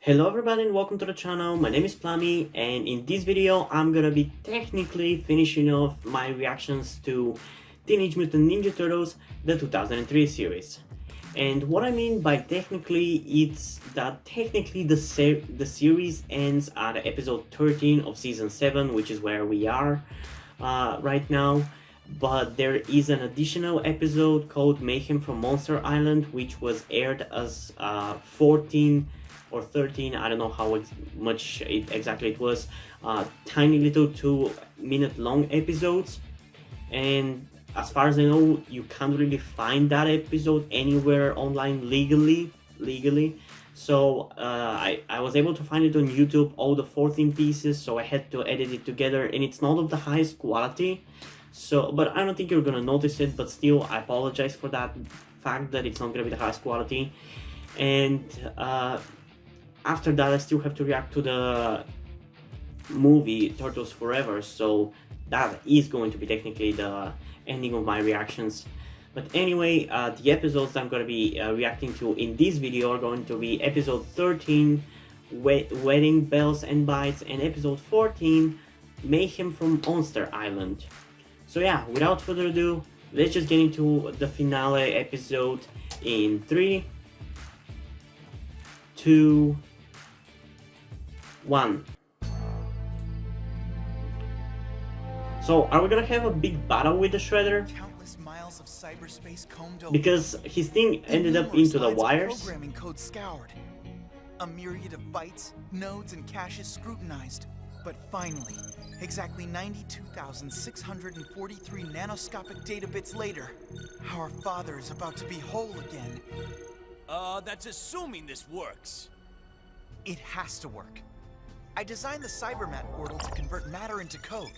Hello everybody and welcome to the channel. My name is Plummy, and in this video I'm gonna be technically finishing off my reactions to Teenage Mutant Ninja Turtles, the 2003 series. And what I mean by technically, it's that technically the series ends at episode 13 of season 7, which is where we are right now. But there is an additional episode called Mayhem from Monster Island, which was aired as 14 or 13, I don't know how much exactly it was, tiny little 2-minute long episodes. And as far as I know, you can't really find that episode anywhere online legally. So I was able to find it on YouTube, all the 14 pieces, so I had to edit it together, and it's not of the highest quality. So, but I don't think you're gonna notice it, but still, I apologize for that fact that it's not gonna be the highest quality. And after that, I still have to react to the movie Turtles Forever, so that is going to be technically the ending of my reactions. But anyway, the episodes I'm going to be reacting to in this video are going to be episode 13, Wedding Bells and Bytes, and episode 14, Mayhem from Monster Island. So yeah, without further ado, let's just get into the finale episode in 3, 2, 1. So, are we gonna have a big battle with the Shredder? Countless miles of cyberspace combed over. Because his thing ended up into the wires. Programming code scoured. A myriad of bytes, nodes, and caches scrutinized. But finally, exactly 92,643 nanoscopic data bits later, our father is about to be whole again. That's assuming this works. It has to work. I designed the Cybermat portal to convert matter into code.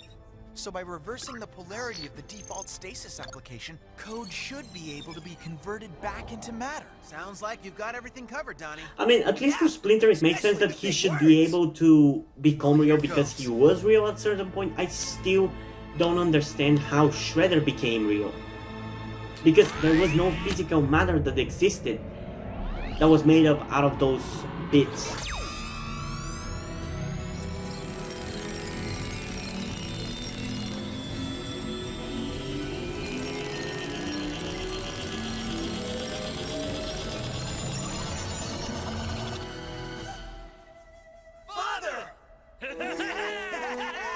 So by reversing the polarity of the default stasis application, code should be able to be converted back into matter. Sounds like you've got everything covered, Donnie. I mean, at least for Splinter it makes sense that he should be able to become real because he was real at a certain point. I still don't understand how Shredder became real. Because there was no physical matter that existed that was made up out of those bits.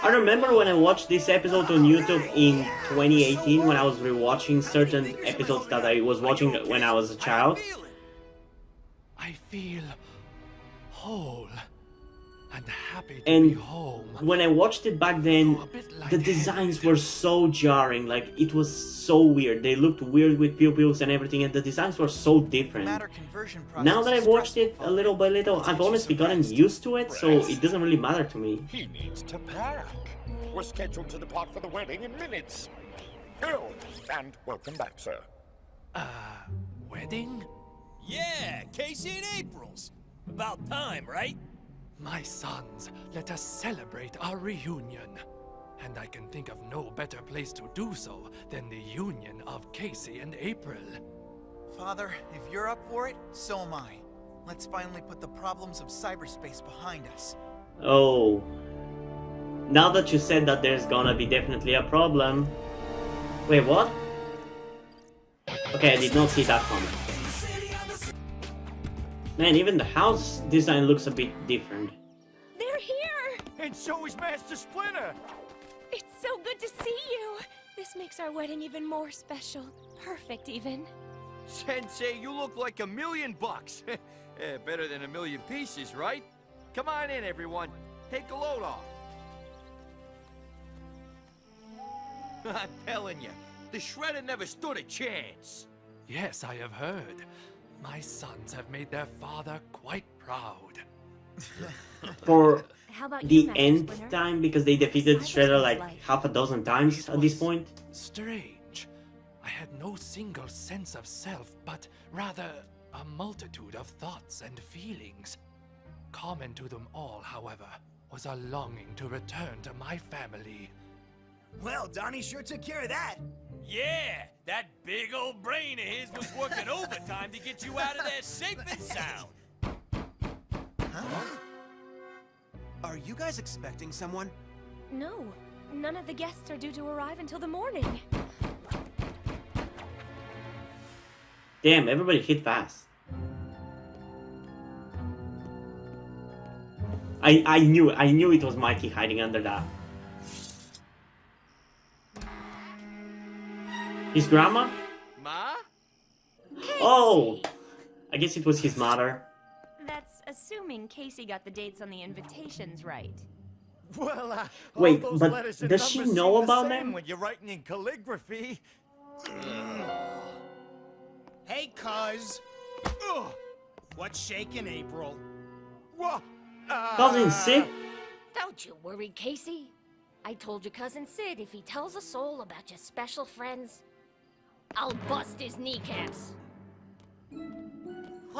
I remember when I watched this episode on YouTube in 2018 when I was rewatching certain episodes that I was watching when I was a child. I feel whole and happy to And be home. when I watched it back then, the designs were so jarring, like it was so weird. They looked weird with pupils and everything, and the designs were so different. Now that I've watched it a little by little, I've honestly gotten used to it, so it doesn't really matter to me. He needs to pack. We're scheduled to depart for the wedding in minutes. Oh, and welcome back, sir. Wedding? Yeah, Casey and April's. About time, right? My sons, let us celebrate our reunion. And I can think of no better place to do so than the union of Casey and April. Father, if you're up for it, so am I. Let's finally put the problems of cyberspace behind us. Oh. Now that you said that there's gonna be definitely a problem. Wait, what? Okay, I did not see that coming. Man, even the house design looks a bit different. They're here! And so is Master Splinter. It's so good to see you! This makes our wedding even more special. Perfect, even. Sensei, you look like $1,000,000. Better than 1,000,000 pieces, right? Come on in, everyone. Take the load off. I'm telling you, the Shredder never stood a chance. Yes, I have heard. My sons have made their father quite proud. For How about the you, Master nth Splinter? time, because they defeated Shredder like half a dozen times at this point. Strange. I had no single sense of self, but rather a multitude of thoughts and feelings. Common to them all, however, was a longing to return to my family. Well, Donnie sure took care of that. Yeah, that big old brain of his was working overtime to get you out of there safe and sound. Are you guys expecting someone? No, none of the guests are due to arrive until the morning. Damn, everybody hit fast. I knew it was Mikey hiding under that. His grandma? Ma? Oh! I guess it was his mother. That's assuming Casey got the dates on the invitations right. Well, Wait, all those but letters and does she numbers know seem the about same them? when you're writing in calligraphy? Hey, cuz. What's shaking, April? What? Cousin Sid? Don't you worry, Casey. I told your cousin Sid if he tells a soul about your special friends, I'll bust his kneecaps.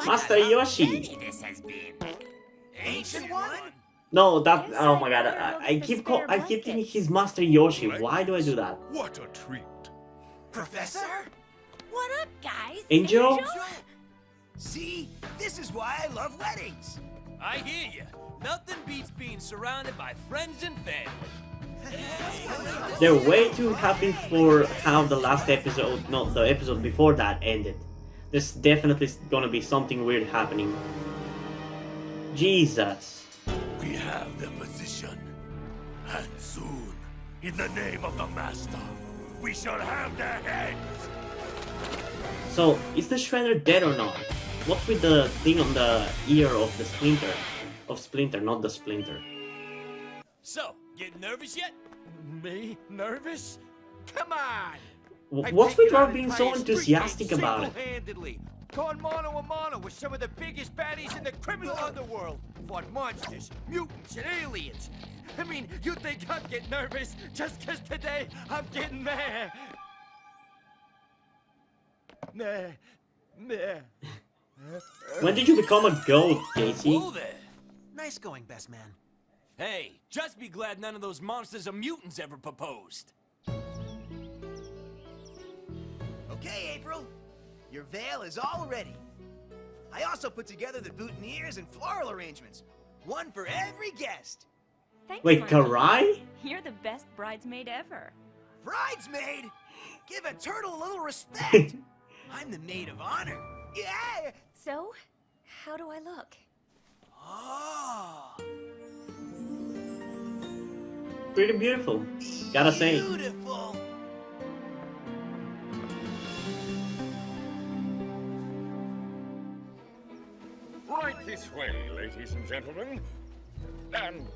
Master Yoshi! This has been. Ancient one? No, that. Yes, Oh my god! better go I get the keep spare I keep thinking blankets. he's Master Yoshi. Why do I do that? What a treat. Professor? What up, guys? Angel? See? This is why I love weddings. I hear you. Nothing beats being surrounded by friends and family. They're way too happy for how the last episode, no, the episode before that ended. There's definitely gonna be something weird happening. Jesus. We have the position. And soon, in the name of the Master, we shall have their heads. So, is the Shredder dead or not? What's with the thing on the ear of the Splinter? Of Splinter, not the Splinter. So, getting nervous yet? Me? Nervous? Come on! What's with Rob being so enthusiastic about it? Single-handedly. Gone mano a mano with some of the biggest baddies in the criminal underworld. Fought monsters, mutants, and aliens. I mean, you think I'm getting nervous just 'cause today I'm getting mad? Nah. When did you become a goat, Casey? Whoa there. Nice going, best man. Hey, just be glad none of those monsters or mutants ever proposed. Okay, April. Your veil is all ready. I also put together the boutonnieres and floral arrangements. One for every guest. Thanks, Wait, Mikey. Karai? You're the best bridesmaid ever. Bridesmaid? Give a turtle a little respect. I'm the maid of honor. Yeah! So, how do I look? Oh, Pretty beautiful. Gotta say. beautiful. Right this way, ladies and gentlemen. And,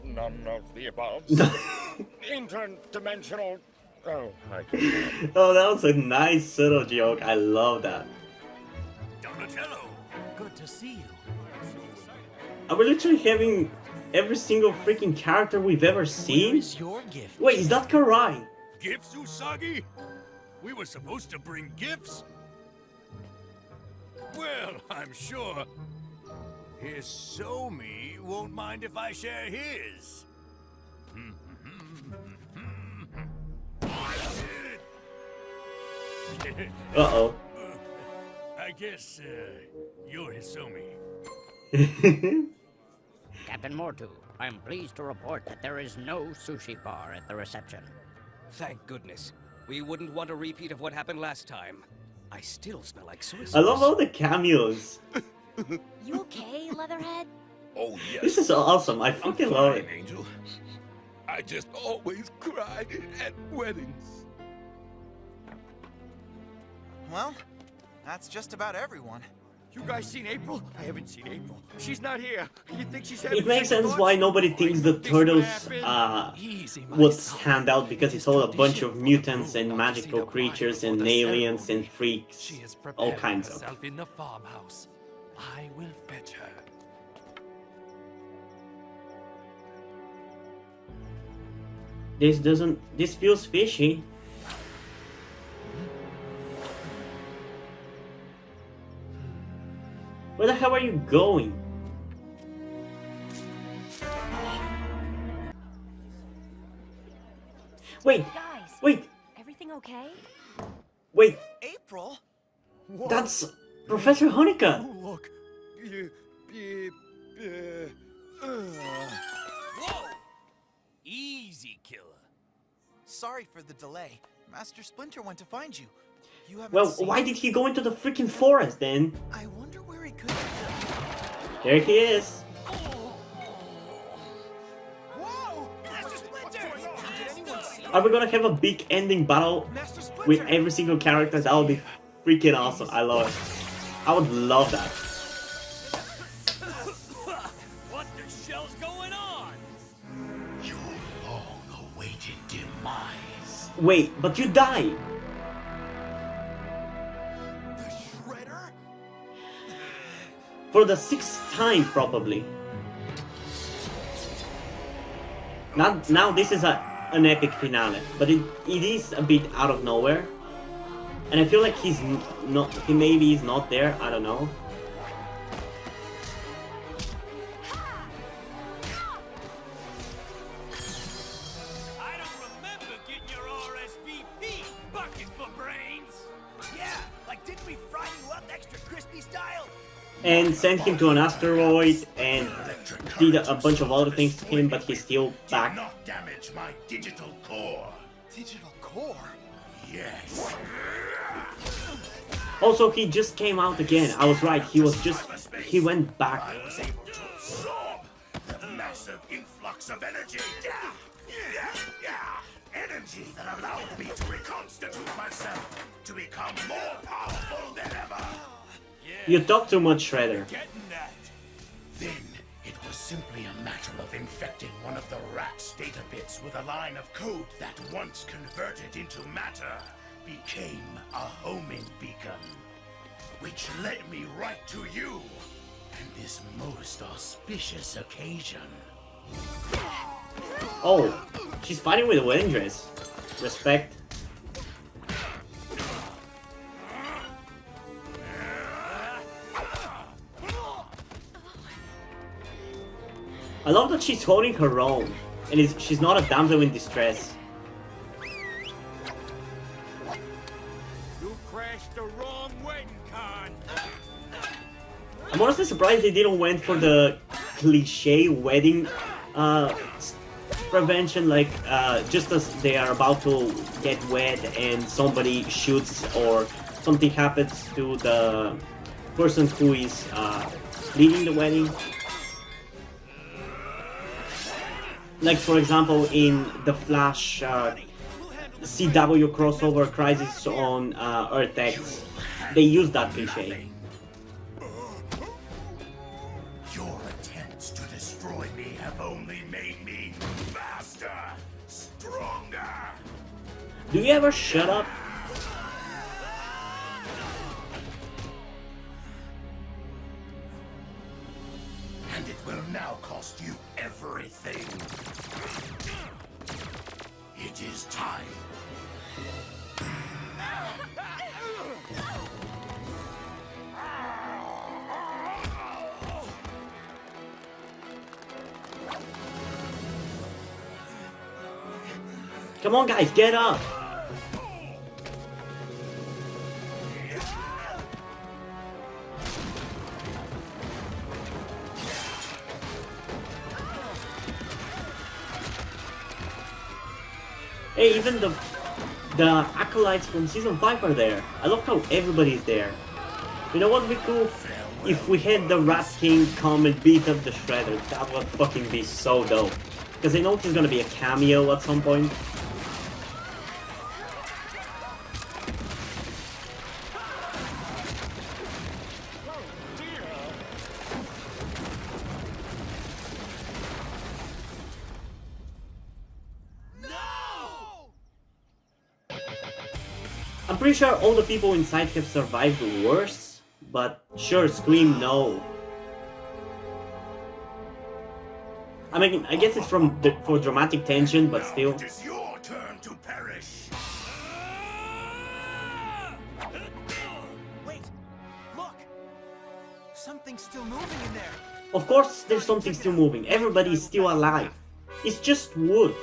none of the above. Interdimensional. Oh, I can. Oh, that was a nice subtle joke. I love that. Donatello, good to see you. Are we literally having every single freaking character we've ever seen? Here's your gift. Wait, is that Karai? Gifts, Usagi? We were supposed to bring gifts? Well, I'm sure his Somi won't mind if I share his. Uh-oh. I guess, you're his Somi. Captain Mortu, I am pleased to report that there is no sushi bar at the reception. Thank goodness. We wouldn't want a repeat of what happened last time. I still smell like soy sauce. I love all the cameos. You okay, Leatherhead? Oh, yes. This is awesome. I fucking love it. Angel. I just always cry at weddings. Well, that's just about everyone. You guys seen April? I haven't seen April. She's not here. You think she's having It makes second sense thoughts? why nobody thinks the This turtles happened. Easy, my would son. stand out because it's all a bunch of mutants and magical creatures and aliens and freaks. She is All preparing kinds of. herself in the farmhouse. I will fetch her. This feels fishy. Where the hell are you going? Wait, Guys, wait, everything okay? wait, April? that's Professor Honecker. Oh, look. Whoa! Easy, killer. Sorry for the delay. Master Splinter went to find you. You haven't Well, seen why him? did he go into the freaking forest then? I wonder where he could. There he is. Whoa! Master Splinter! Did anyone see him? Are we gonna have a big ending battle Master Splinter! with every single character? That would be freaking awesome. I love it. I would love that. What the shell's going on? Your long-awaited demise. Wait, but you died. The Shredder? For the 6th time, probably. Now this is an epic finale, but it is a bit out of nowhere. And I feel like he maybe is not there, I don't know. I don't remember getting your RSVP, bucket for brains. Yeah, like didn't we fry you up extra crispy style? And sent him to an asteroid and did a bunch of other things to him, but he's still back. Do not damage my digital core. Digital core? Yes. Also, he just came out again. I was right, he went back. I was able to absorb the massive influx of energy. Energy that allowed me to reconstitute myself to become more powerful than ever. You talk too much, Shredder. Getting that. Then it was simply a matter of infecting one of the rat's data bits with a line of code that, once converted into matter, became a homing beacon, which led me right to you and this most auspicious occasion. Oh, she's fighting with a wedding dress. Respect. I love that she's holding her own, and she's not a damsel in distress. You crashed the wrong wedding, Con. I'm honestly surprised they didn't went for the cliche wedding prevention, like just as they are about to get wed and somebody shoots or something happens to the person who is leading the wedding. Like, for example, in the Flash CW crossover Crisis on Earth X, they use that cliche. Your attempts to destroy me have only made me faster, stronger. Do you ever shut up? And it will now cost you everything. It is time. Come on, guys, get up! Hey, even the acolytes from season 5 are there. I love how everybody's there. You know what would be cool? If we had the Rat King come and beat up the Shredder. That would fucking be so dope. Because I know he's gonna be a cameo at some point. I'm pretty sure all the people inside have survived worse, but sure, scream no. I mean, I guess it's for dramatic tension, but still. It is your turn to perish. Wait, look! Something's still moving in there. Of course, there's something still moving. Everybody is still alive. It's just wood.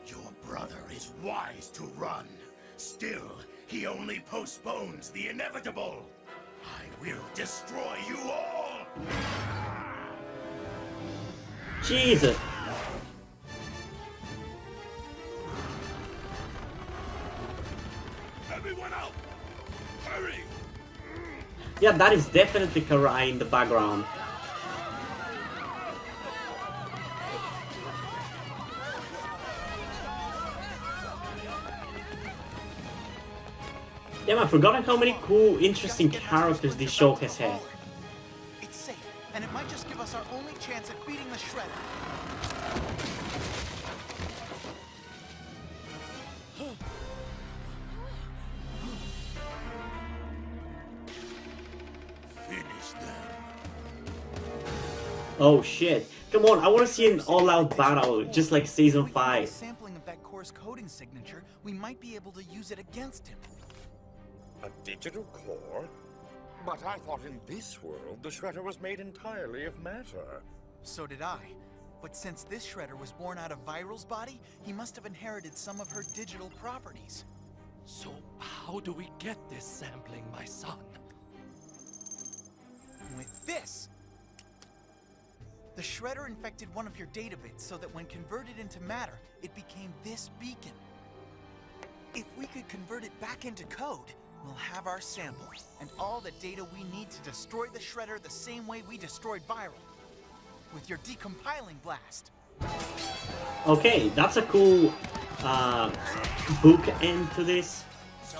Your brother is wise to run. Still, he only postpones the inevitable. I will destroy you all! Jesus. Everyone out! Hurry! Yeah, that is definitely Karai in the background. Damn, I've forgotten how many cool, interesting characters this show has had. It's safe, and it might just give us our only chance at beating the Shredder. Finish them. Oh shit. Come on, I want to see an all-out battle, just like Season 5. Sampling of that core's coding signature, we might be able to use it against him. A digital core? But I thought in this world the Shredder was made entirely of matter. So did I. But since this Shredder was born out of Viral's body, he must have inherited some of her digital properties. So how do we get this sampling, my son? With this! The Shredder infected one of your data bits so that when converted into matter, it became this beacon. If we could convert it back into code, we'll have our sample, and all the data we need to destroy the Shredder the same way we destroyed Viral. With your decompiling blast. Okay, that's a cool book end to this. So,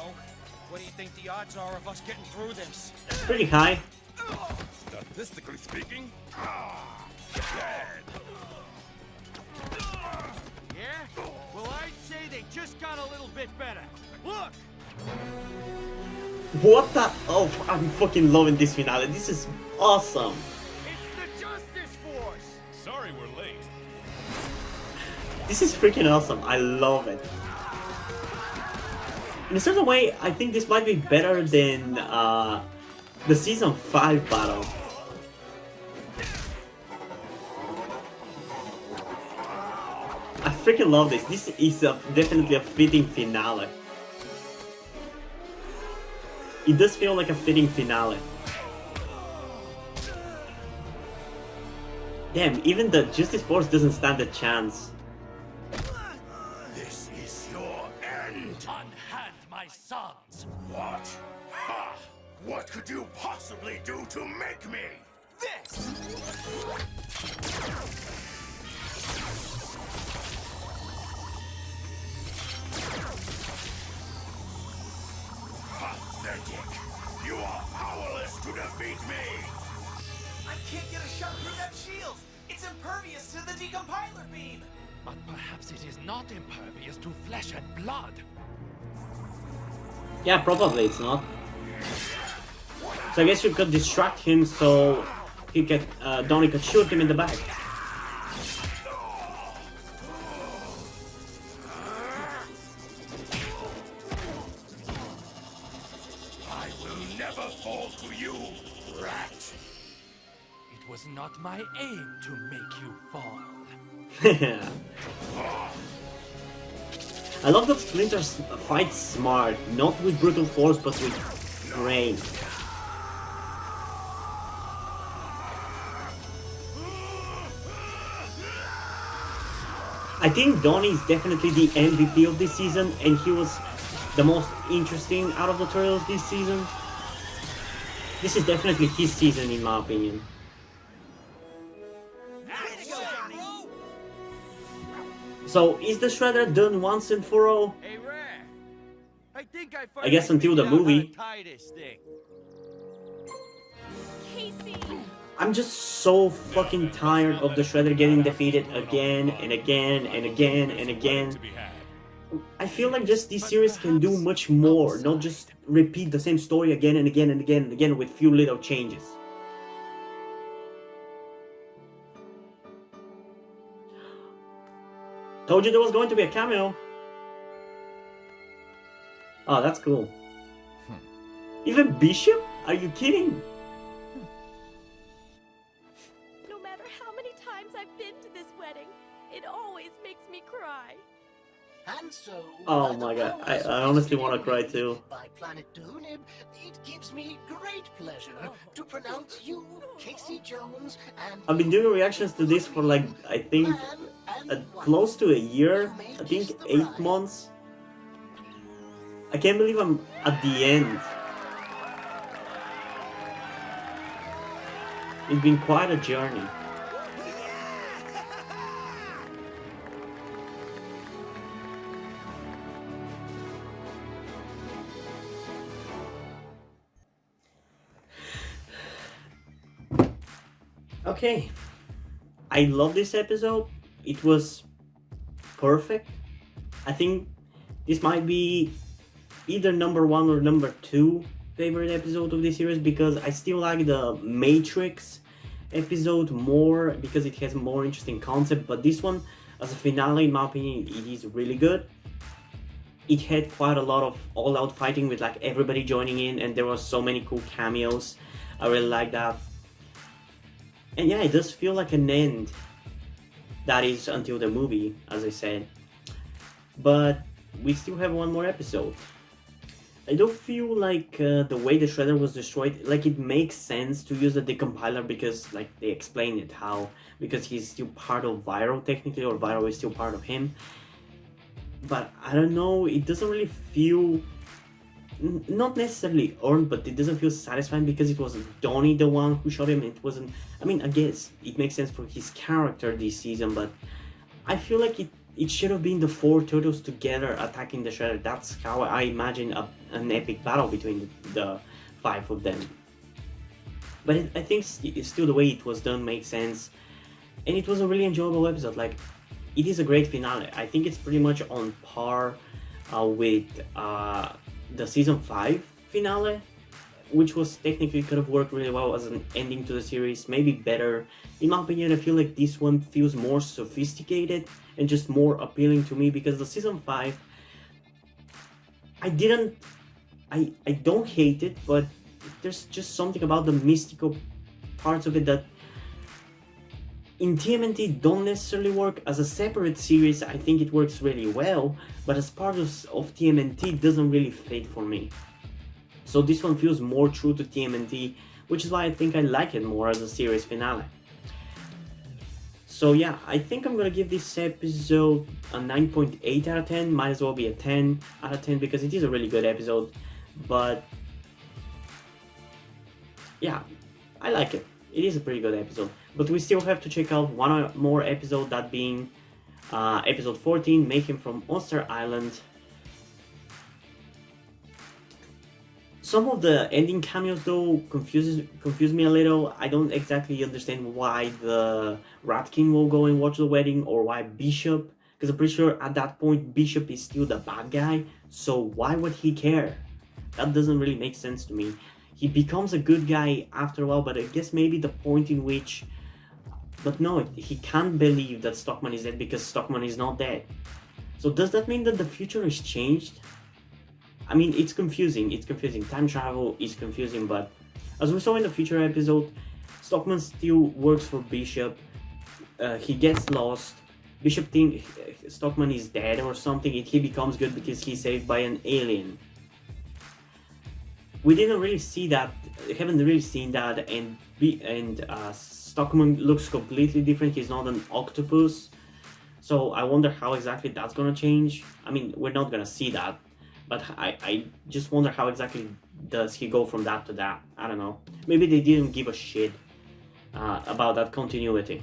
what do you think the odds are of us getting through this? Pretty high. Statistically speaking, Yeah? Well, I'd say they just got a little bit better. Look! What the? Oh, I'm fucking loving this finale. This is awesome. It's the Justice Force! sorry we're late. This is freaking awesome. I love it. In a certain way, I think this might be better than the Season 5 battle. I freaking love this. This is definitely a fitting finale. It does feel like a fitting finale. Damn, even the Justice Force doesn't stand a chance. This is your end! Unhand my sons! What? Ha! What could you possibly do to make me? This! Pathetic! You are powerless to defeat me! I can't get a shot through that shield! It's impervious to the decompiler beam! But perhaps it is not impervious to flesh and blood. Yeah, probably it's not. So I guess you could distract him so he could, Donnie could shoot him in the back. I will never fall to you, rat! It was not my aim to make you fall. I love that Splinter fights smart, not with brutal force but with brain. I think Donnie is definitely the MVP of this season, and he was the most interesting out of the turtles this season. This is definitely his season in my opinion. So, is the Shredder done once and for all? Hey, Raph. I think I guess until the movie. Tie this thing. Casey! I'm just so fucking tired of the Shredder getting defeated again and again and again and again. I feel like just this series can do much more, not just repeat the same story again and again and again and again with few little changes. Told you there was going to be a cameo. Oh, that's cool. Even Bishop? Are you kidding? No matter how many times I've been to this wedding, it always makes me cry. And so, Oh my god, I honestly want to cry too. by Planet Doonib, it gives me great pleasure to pronounce you, Casey Jones, and I've been doing reactions to this for like, I think, close to a year. I think 8 months. I can't believe I'm at the end. It's been quite a journey. Okay, I love this episode. It was perfect. I think this might be either number 1 or number 2 favorite episode of this series, because I still like the Matrix episode more because it has more interesting concept, but this one as a finale, in my opinion, it is really good. It had quite a lot of all-out fighting with like everybody joining in, and there were so many cool cameos. I really like that. And yeah, it does feel like an end. That is until the movie, as I said. But we still have one more episode. I do feel like the way the Shredder was destroyed, like it makes sense to use the decompiler because like they explain it how, because he's still part of Viral technically, or Viral is still part of him. But I don't know, it doesn't really feel, not necessarily earned, but it doesn't feel satisfying because it wasn't Donnie the one who shot him. It wasn't, I mean, I guess it makes sense for his character this season, but I feel like it should have been the 4 turtles together attacking the Shredder. That's how I imagine an epic battle between the 5 of them. But I think still the way it was done makes sense. And it was a really enjoyable episode. Like, it is a great finale. I think it's pretty much on par with the season 5 finale, which was technically could have worked really well as an ending to the series, maybe better. In my opinion, I feel like this one feels more sophisticated and just more appealing to me, because the season 5, I don't hate it, but there's just something about the mystical parts of it that in TMNT don't necessarily work. As a separate series, I think it works really well, but as part of TMNT, it doesn't really fit for me. So this one feels more true to TMNT, which is why I think I like it more as a series finale. So yeah, I think I'm gonna give this episode a 9.8 out of 10, might as well be a 10 out of 10 because it is a really good episode, but yeah, I like it. It is a pretty good episode, but we still have to check out one more episode, that being episode 14, Mayhem from Monster Island. Some of the ending cameos though confuse me a little. I don't exactly understand why the Rat King will go and watch the wedding, or why Bishop, because I'm pretty sure at that point Bishop is still the bad guy, so why would he care? That doesn't really make sense to me. He becomes a good guy after a while, but I guess maybe the point in which... But no, he can't believe that Stockman is dead because Stockman is not dead. So does that mean that the future is changed? I mean, it's confusing, time travel is confusing, but as we saw in the future episode, Stockman still works for Bishop, he gets lost, Bishop thinks Stockman is dead or something, and he becomes good because he's saved by an alien. We didn't really see that, haven't really seen that, and Stockman looks completely different, he's not an octopus, so I wonder how exactly that's gonna change. I mean, we're not gonna see that, but I just wonder how exactly does he go from that to that. I don't know. Maybe they didn't give a shit about that continuity.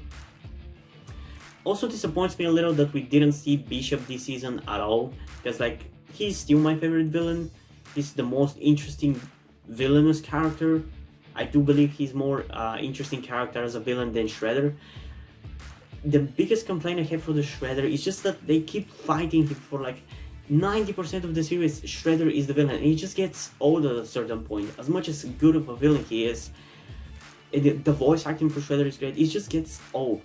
Also disappoints me a little that we didn't see Bishop this season at all, because like, he's still my favorite villain. He's the most interesting villainous character. I do believe he's more interesting character as a villain than Shredder. The biggest complaint I have for the Shredder is just that they keep fighting him for like 90% of the series. Shredder is the villain, and he just gets old at a certain point. As much as good of a villain he is, the voice acting for Shredder is great, it just gets old.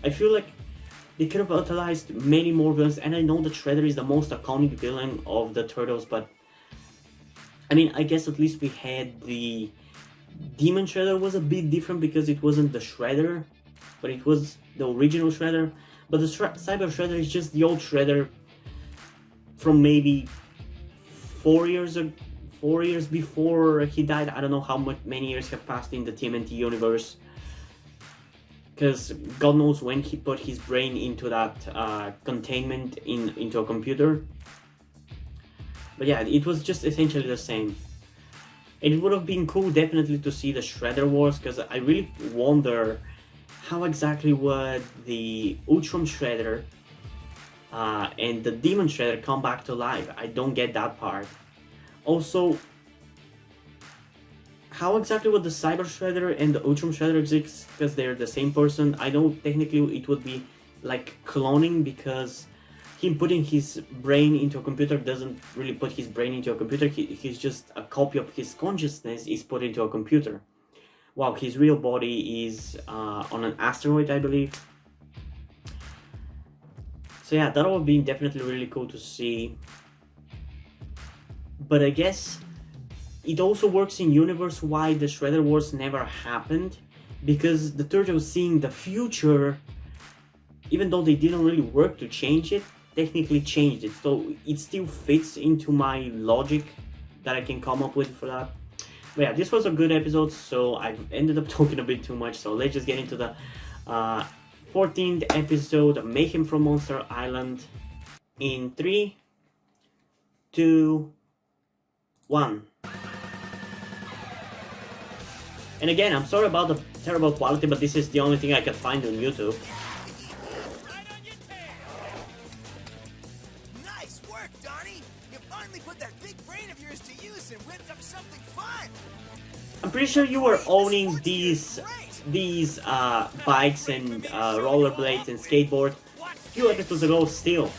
I feel like they could have utilized many more villains, and I know that Shredder is the most iconic villain of the Turtles, but I mean, I guess at least we had the Demon Shredder was a bit different because it wasn't the Shredder, but it was the original Shredder. But the Cyber Shredder is just the old Shredder from maybe 4 years before he died. I don't know how many years have passed in the TMNT universe, because God knows when he put his brain into that containment into a computer. But yeah, it was just essentially the same. And it would have been cool definitely to see the Shredder Wars, because I really wonder how exactly would the Ultron Shredder and the Demon Shredder come back to life. I don't get that part. Also, how exactly would the Cyber Shredder and the Ultron Shredder exist, because they're the same person? I know technically it would be like cloning, because him putting his brain into a computer doesn't really put his brain into a computer. He's just a copy of his consciousness is put into a computer, while his real body is on an asteroid, I believe. So yeah, that would be definitely really cool to see. But I guess it also works in universe why the Shredder Wars never happened, because the Turtles seeing the future, even though they didn't really work to change it, technically changed it. So it still fits into my logic that I can come up with for that. But yeah, this was a good episode, so I ended up talking a bit too much, so let's just get into the 14th episode of Mayhem from Monster Island in 3, 2, 1. And again, I'm sorry about the terrible quality, but this is the only thing I could find on YouTube. Nice work, Donnie! You finally put that big brain of yours to use and whipped up something fun! I'm pretty sure you were owning these bikes and rollerblades and skateboard a few episodes ago still.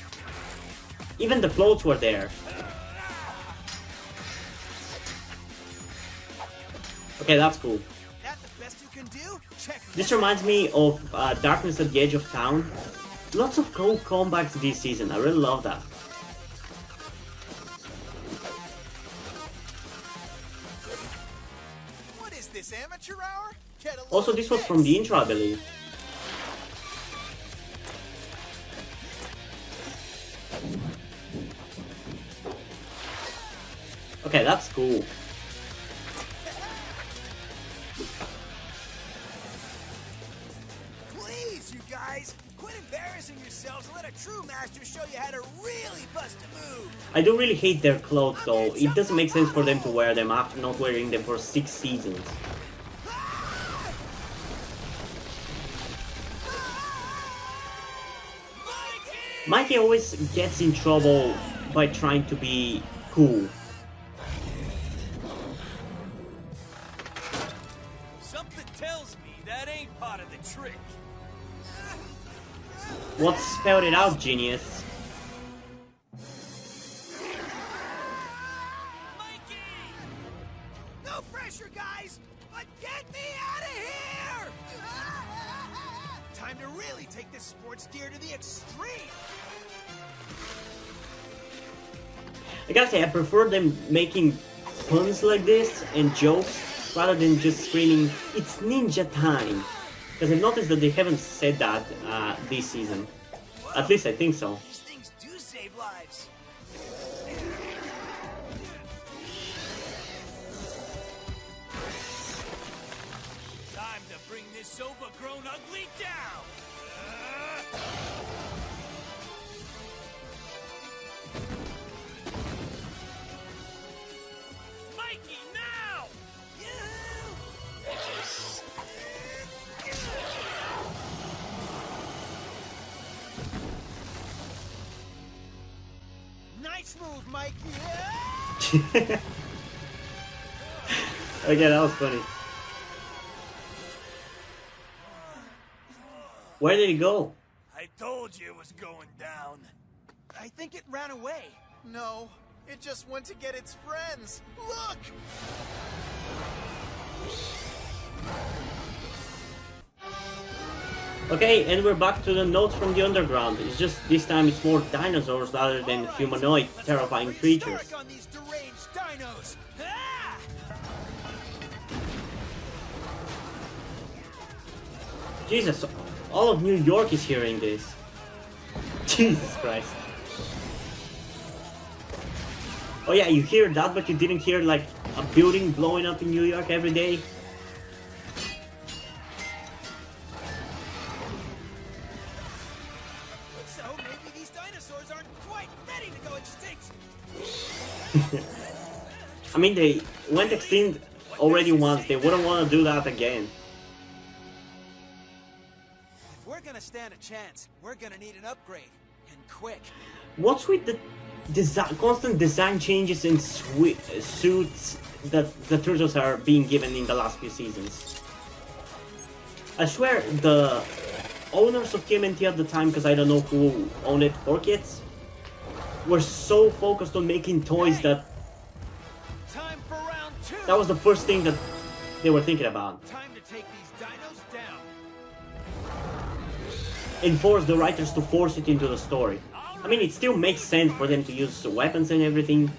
Even the clothes were there. Okay, that's cool. This reminds me of Darkness at the Edge of Town. Lots of cool comebacks this season, I really love that. What is this, amateur hour? Also, this was from the intro, I believe. Okay, that's cool. Please, you guys, quit embarrassing yourselves and let a true master show you how to really bust a move. I do really hate their clothes though. It doesn't make sense for them to wear them after not wearing them for 6 seasons. Mikey always gets in trouble by trying to be cool. Something tells me that ain't part of the trick. What spelled it out, genius? No pressure, guys, but get me out of here! Time to really take this sports gear to the extreme. I gotta say, I prefer them making puns like this and jokes rather than just screaming, "It's ninja time!" Because I've noticed that they haven't said that this season. At least I think so. These things do save lives. Time to bring this overgrown ugly down! Mikey, now! Nice move, Mikey! Okay, that was funny. Where did he go? I told you it was going down. I think it ran away. No, it just went to get its friends. Look! Okay, and we're back to the notes from the underground. It's just this time it's more dinosaurs rather than humanoid, terrifying creatures. On these deranged dinos. Jesus, all of New York is hearing this. Jesus Christ. Oh yeah, you hear that, but you didn't hear like a building blowing up in New York every day. So maybe these dinosaurs aren't quite ready to go extinct. I mean, they went extinct already once. They wouldn't want to do that again. If we're gonna stand a chance, we're gonna need an upgrade, and quick. What's with the constant design changes in suits that the turtles are being given in the last few seasons? I swear the owners of TMNT at the time, because I don't know who owned it for kids, were so focused on making toys that Time for round 2. that was the first thing that they were thinking about. Time to take these dinos down. And force the writers to force it into the story. I mean, it still makes sense for them to use weapons and everything,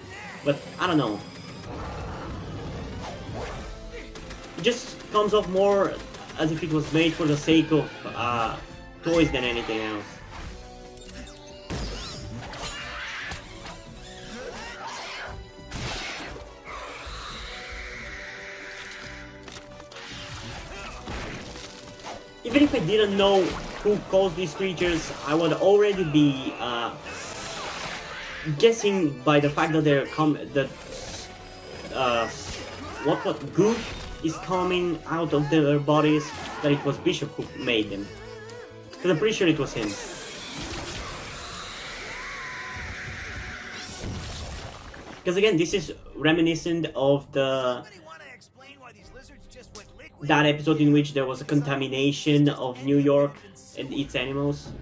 but I don't know. It just comes off more as if it was made for the sake of toys than anything else. Even if I didn't know who caused these creatures, I would already be guessing by the fact that they're what goop is coming out of their bodies, that it was Bishop who made them. Because I'm pretty sure it was him. Because again, this is reminiscent of that episode in which there was a contamination of New York and its animals.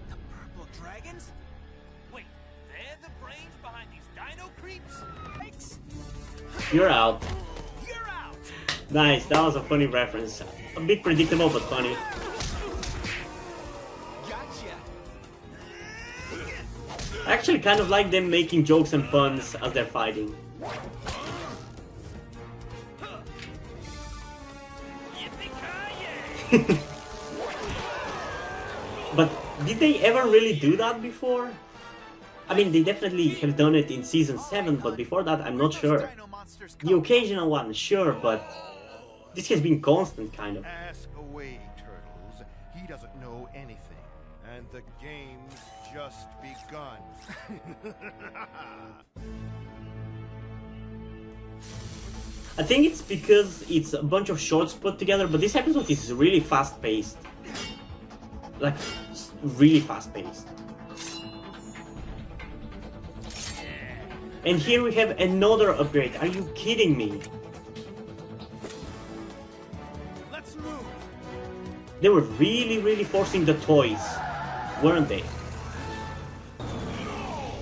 The purple dragons? Wait, they're the brains behind these dino creeps? You're out. You're out. Nice, that was a funny reference. A bit predictable, but funny. Gotcha. I actually kind of like them making jokes and puns as they're fighting. But did they ever really do that before? I mean, they definitely have done it in Season 7, but before that, I'm not sure. The occasional one, sure, but this has been constant, kind of. Ask away, Turtles. He doesn't know anything, and the game's just begun. I think it's because it's a bunch of shorts put together, but this episode is really fast-paced. Like, really fast-paced. And here we have another upgrade. Are you kidding me? Let's move. They were really forcing the toys, weren't they?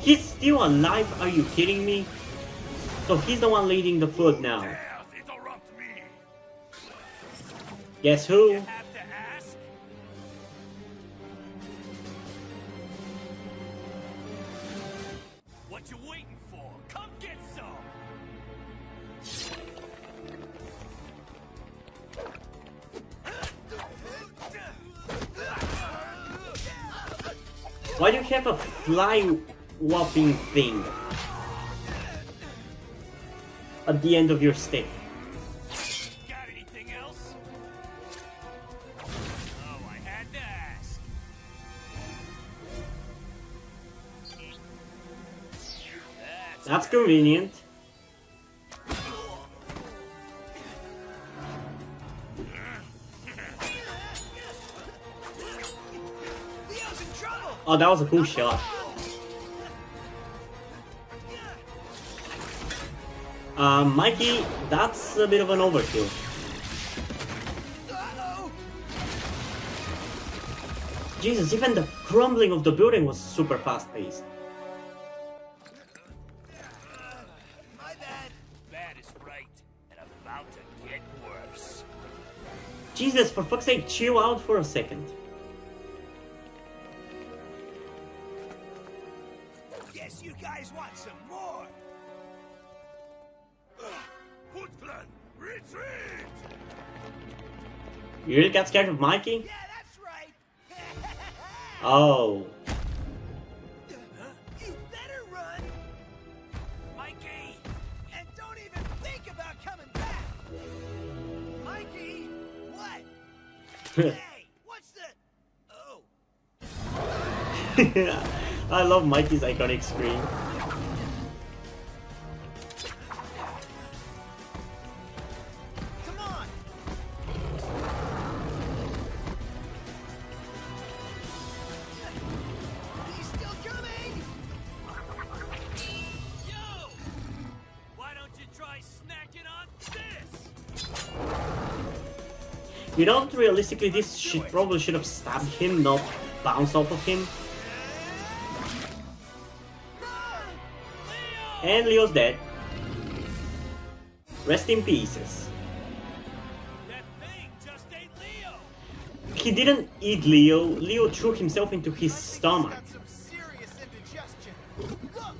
He's still alive? Are you kidding me? So he's the one leading the foot now. Guess who? What you waiting for? Come get some. Why do you have a fly-whopping thing at the end of your stick? Got anything else? Oh, I had to ask. That's convenient. Oh, that was a cool shot. Mikey, that's a bit of an overkill. Jesus, even the crumbling of the building was super fast-paced. My bad. Bad is right, and about to get worse. Jesus, for fuck's sake, chill out for a second. Guess you guys want some more. Foot Clan, retreat! You really got scared of Mikey? Yeah, that's right. Oh. You better run. Mikey. Mikey! What? Hey! What's the... Oh. I love Mikey's iconic scream. Come on! He's still coming! Yo! Why don't you try snacking on this? You know, realistically, this probably should have stabbed him, not bounced off of him. And Leo's dead. Rest in pieces. That thing just ate Leo! He didn't eat Leo. Leo threw himself into his stomach. Got some serious indigestion. Look!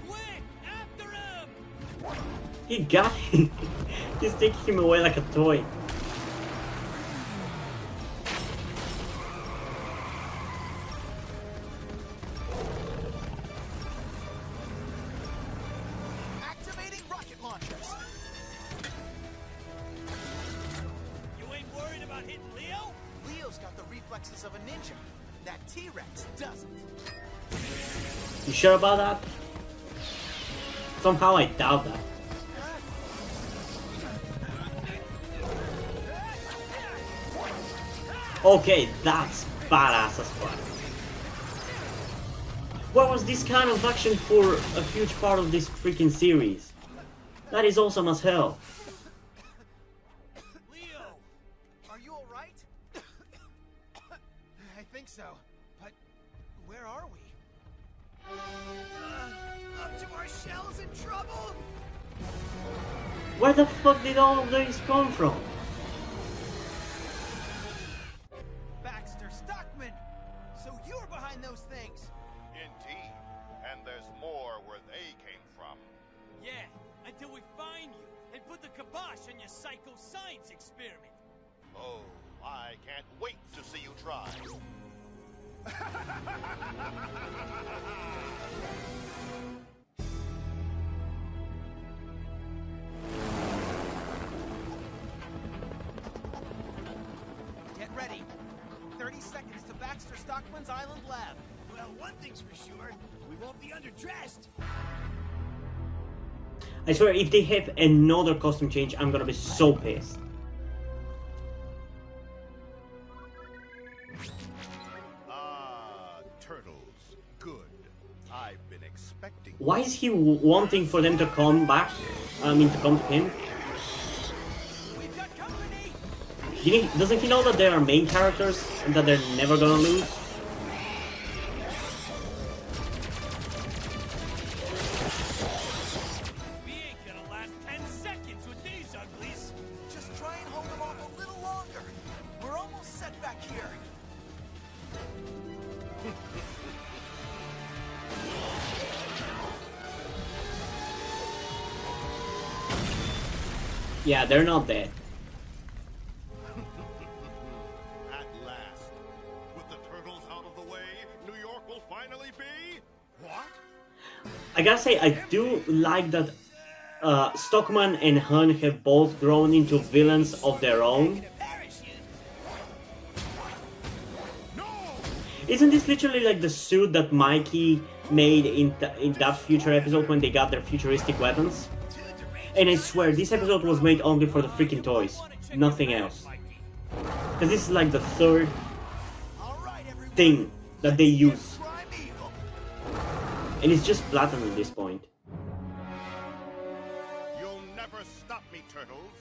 Quick! After him! He got him. He's taking him away like a toy. Activating rocket launchers. You ain't worried about hitting Leo? Leo's got the reflexes of a ninja. That T-Rex doesn't. You sure about that? Somehow I doubt that. Okay, that's badass as fuck. Where was this kind of action for a huge part of this freaking series? That is awesome as hell. Leo! Are you alright? I think so. But where are we? Up to our shells in trouble? Where the fuck did all of these come from? Baxter Stockman! So you're behind those things! Indeed. And there's more where they came from. Yeah, until we find you and put the kibosh on your psycho-science experiment. Oh, I can't wait to see you try. Get ready. 30 seconds to Baxter Stockman's Island Lab. Well, one thing's for sure. We won't be underdressed. I swear, if they have another costume change, I'm gonna be so pissed. Ah, turtles. Good. I've been expecting. Why is he wanting for them to come back? I mean, to come to him? We've got company! Doesn't he know that they are main characters and that they're never gonna lose? We ain't gonna last 10 seconds with these uglies. Just try and hold them off a little longer. We're almost set back here. Yeah, they're not dead. At last. With the turtles out of the way, New York will finally be... What? I gotta say, I do like that Stockman and Hun have both grown into villains of their own. Isn't this literally like the suit that Mikey made in that future episode when they got their futuristic weapons? And I swear, this episode was made only for the freaking toys, nothing else. Because this is like the third thing that they use. And it's just platinum at this point. You'll never stop me, turtles.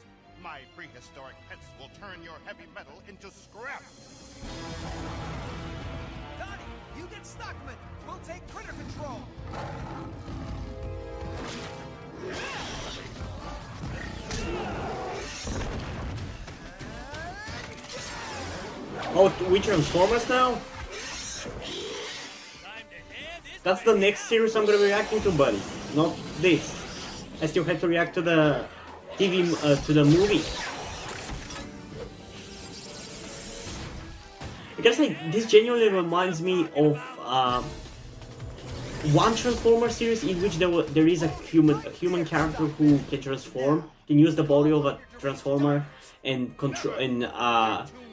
My prehistoric pets will turn your heavy metal into scrap. Donnie, you get Stockman. We'll take critter control. Oh, we transform us now? That's the next series I'm gonna be reacting to, buddy. Not this. I still have to react to the TV, to the movie. Because like this genuinely reminds me of one Transformer series in which there is a human character who can transform, can use the body of a Transformer and control and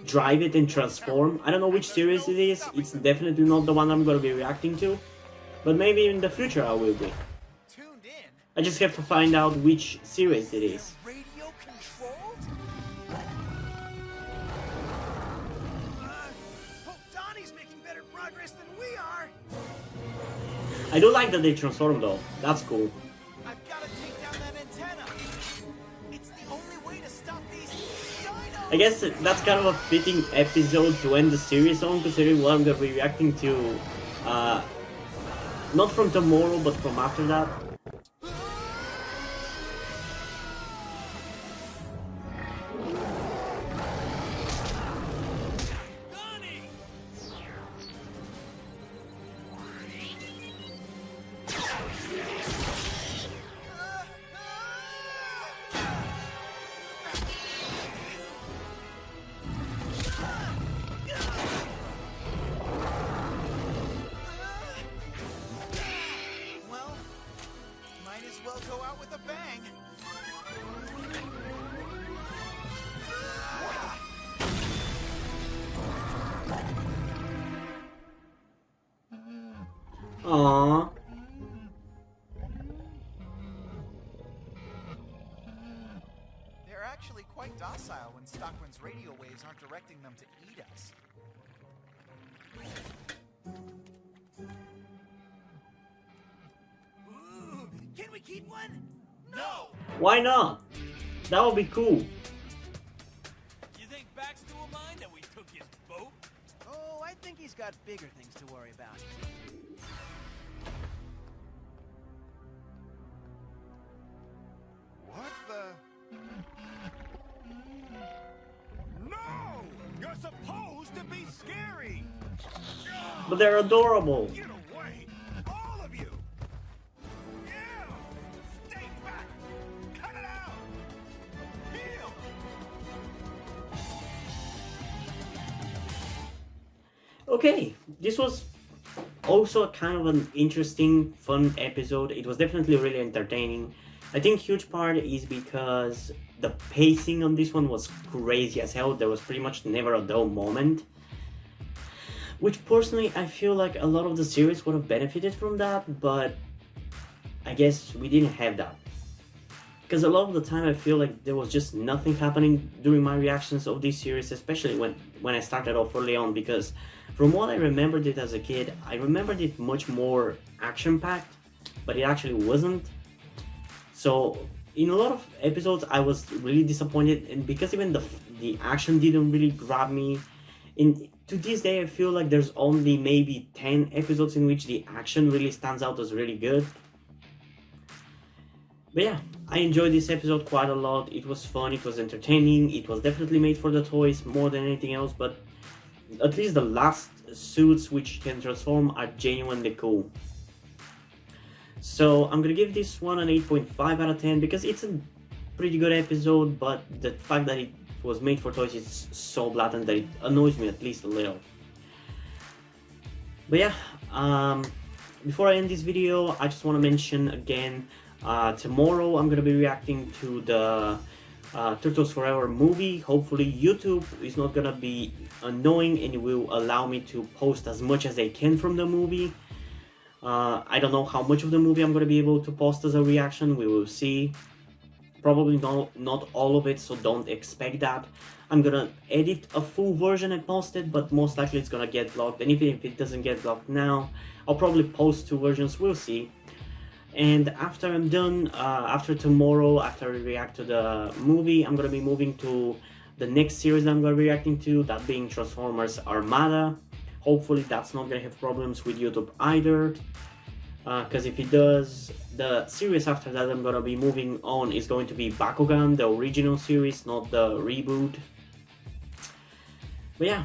drive it and transform. I don't know which series it is. It's definitely not the one I'm gonna be reacting to, but maybe in the future I will be. I just have to find out which series it is. Radio controlled? Hope Donnie's making better progress than we are. I do like that they transform though. That's cool. I've got to take down that antenna. It's the only way to stop these dinos. I guess that's kind of a fitting episode to end the series on, considering what I'm gonna be reacting to. Not from tomorrow, but from after that. Well, go out with a bang. Aww. They're actually quite docile when Stockman's radio waves aren't directing them to eat us. Ooh, can we keep one? No! Why not? That would be cool. You think Baxter will mind that we took his boat? Oh, I think he's got bigger things to worry about. What the? No! You're supposed to be scary! But they're adorable. Get away! All of you! Yeah! Stay back! Cut it out! Heal! Okay, this was also kind of an interesting, fun episode. It was definitely really entertaining. I think huge part is because the pacing on this one was crazy as hell. There was pretty much never a dull moment. Which personally, I feel like a lot of the series would have benefited from that, but I guess we didn't have that. Because a lot of the time I feel like there was just nothing happening during my reactions of this series, especially when I started off early on, because from what I remembered it as a kid, I remembered it much more action-packed, but it actually wasn't. So in a lot of episodes I was really disappointed, and because even the action didn't really grab me, to this day I feel like there's only maybe 10 episodes in which the action really stands out as really good. But yeah, I enjoyed this episode quite a lot. It was fun, it was entertaining, it was definitely made for the toys more than anything else, but at least the last suits which can transform are genuinely cool. So I'm gonna give this one an 8.5 out of 10 because it's a pretty good episode, but the fact that it was made for toys is so blatant that it annoys me at least a little. But yeah, before I end this video, I just want to mention again, tomorrow I'm gonna be reacting to the Turtles Forever movie. Hopefully YouTube is not gonna be annoying and it will allow me to post as much as I can from the movie. I don't know how much of the movie I'm gonna be able to post as a reaction. We will see. Probably not all of it, so don't expect that. I'm gonna edit a full version and post it, but most likely it's gonna get blocked. And even if it doesn't get blocked now, I'll probably post two versions. We'll see. And after I'm done, after tomorrow, after I react to the movie, I'm gonna be moving to the next series that I'm gonna be reacting to, that being Transformers Armada. Hopefully that's not gonna have problems with YouTube either, because if it does, the series after that I'm gonna be moving on is going to be Bakugan, the original series, not the reboot. But yeah,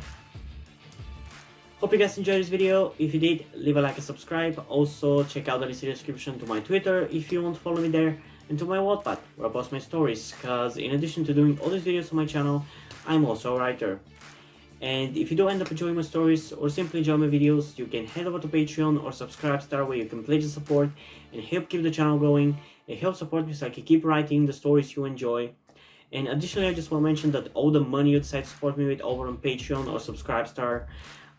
hope you guys enjoyed this video. If you did, leave a like and subscribe. Also check out the list in the description to my Twitter if you want to follow me there, and to my Wattpad where I post my stories, because in addition to doing all these videos on my channel, I'm also a writer. And if you do end up enjoying my stories or simply enjoy my videos, you can head over to Patreon or Subscribestar, where you can pledge the support and help keep the channel going. It helps support me so I can keep writing the stories you enjoy. And additionally, I just want to mention that all the money you decide to support me with over on Patreon or Subscribestar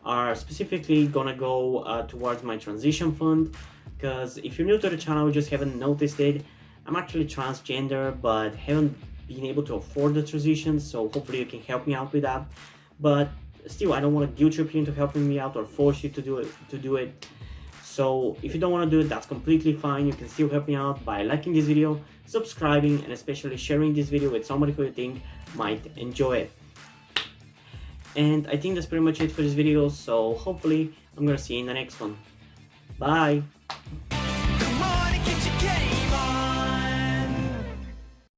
are specifically gonna go towards my transition fund. Because if you're new to the channel, you just haven't noticed it, I'm actually transgender but haven't been able to afford the transition, so hopefully you can help me out with that. But still, I don't want to guilt trip you into helping me out or force you to do it. So if you don't want to do it, that's completely fine. You can still help me out by liking this video, subscribing, and especially sharing this video with somebody who you think might enjoy it. And I think that's pretty much it for this video, so hopefully I'm gonna see you in the next one. Bye!